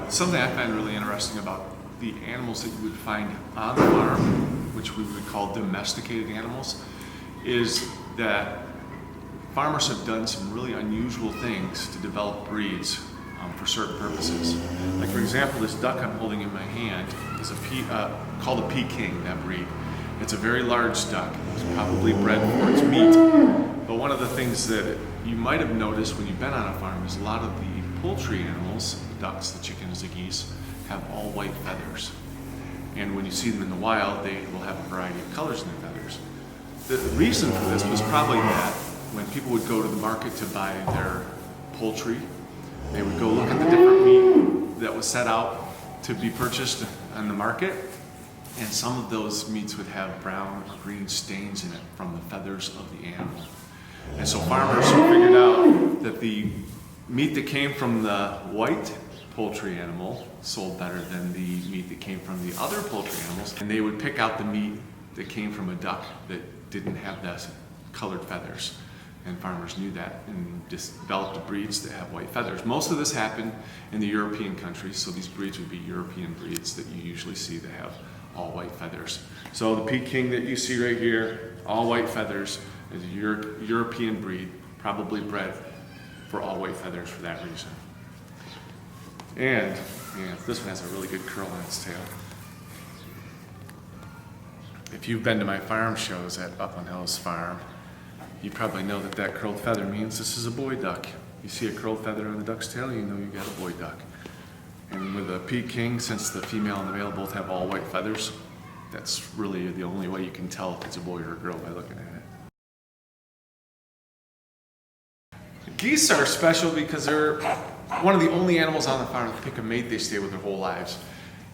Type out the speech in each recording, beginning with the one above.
Something I find really interesting about the animals that you would find on the farm, which we would call domesticated animals, is that farmers have done some really unusual things to develop breeds for certain purposes. Like for example, this duck I'm holding in my hand is called a Peking, that breed. It's a very large duck. It's probably bred for its meat. But one of the things that you might have noticed when you've been on a farm is a lot of the poultry animals, the ducks, the chickens, the geese, have all white feathers. And when you see them in the wild, they will have a variety of colors in their feathers. The reason for this was probably that when people would go to the market to buy their poultry, they would go look at the different meat that was set out to be purchased on the market, and some of those meats would have brown or green stains in it from the feathers of the animal. And so farmers figured out that the meat that came from the white poultry animal sold better than the meat that came from the other poultry animals, and they would pick out the meat that came from a duck that didn't have the colored feathers. And farmers knew that and just developed breeds that have white feathers. Most of this happened in the European countries, so these breeds would be European breeds that you usually see that have all white feathers. So the Peking that you see right here, all white feathers, is a European breed, probably bred for all white feathers for that reason. And this one has a really good curl on its tail. If you've been to my farm shows at Upland Farm, you probably know that that curled feather means this is a boy duck. You see a curled feather on the duck's tail, you know you got a boy duck. And with a Peking, since the female and the male both have all white feathers, that's really the only way you can tell if it's a boy or a girl by looking at it. Geese are special because they're one of the only animals on the farm that pick a mate they stay with their whole lives.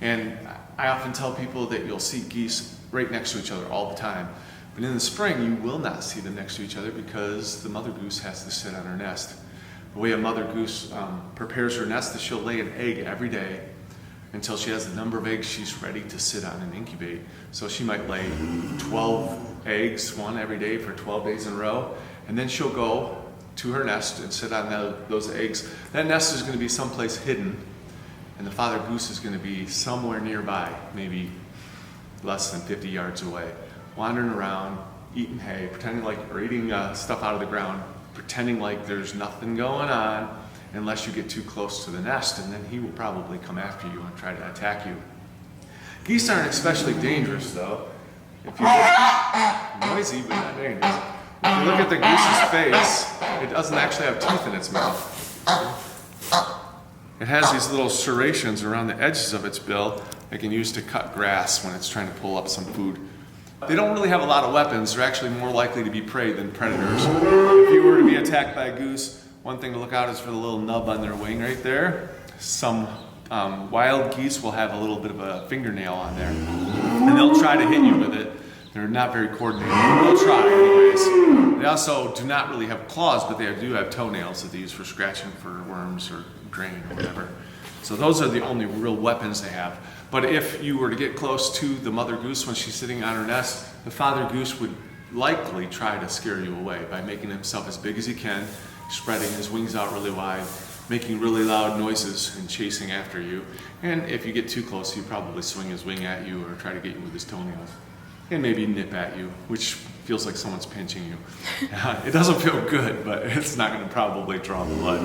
And I often tell people that you'll see geese right next to each other all the time. But in the spring, you will not see them next to each other because the mother goose has to sit on her nest. The way a mother goose prepares her nest is she'll lay an egg every day until she has the number of eggs she's ready to sit on and incubate. So she might lay 12 eggs, one every day for 12 days in a row, and then she'll go to her nest and sit on those eggs. That nest is going to be someplace hidden, and the father goose is going to be somewhere nearby, maybe less than 50 yards away, wandering around, eating hay, pretending like, or eating stuff out of the ground, pretending like there's nothing going on unless you get too close to the nest, and then he will probably come after you and try to attack you. Geese aren't especially dangerous though. If you look, noisy but not dangerous. If you look at the goose's face, it doesn't actually have teeth in its mouth. It has these little serrations around the edges of its bill it can use to cut grass when it's trying to pull up some food. They don't really have a lot of weapons. They're actually more likely to be prey than predators. If you were to be attacked by a goose, one thing to look out is for the little nub on their wing right there. Some wild geese will have a little bit of a fingernail on there, and they'll try to hit you with it. They're not very coordinated. They'll try anyways. They also do not really have claws, but they do have toenails that they use for scratching for worms or grain or whatever. So those are the only real weapons they have. But if you were to get close to the mother goose when she's sitting on her nest, the father goose would likely try to scare you away by making himself as big as he can, spreading his wings out really wide, making really loud noises and chasing after you. And if you get too close, he'd probably swing his wing at you or try to get you with his toenails. And maybe nip at you, which feels like someone's pinching you. It doesn't feel good, but it's not going to probably draw blood.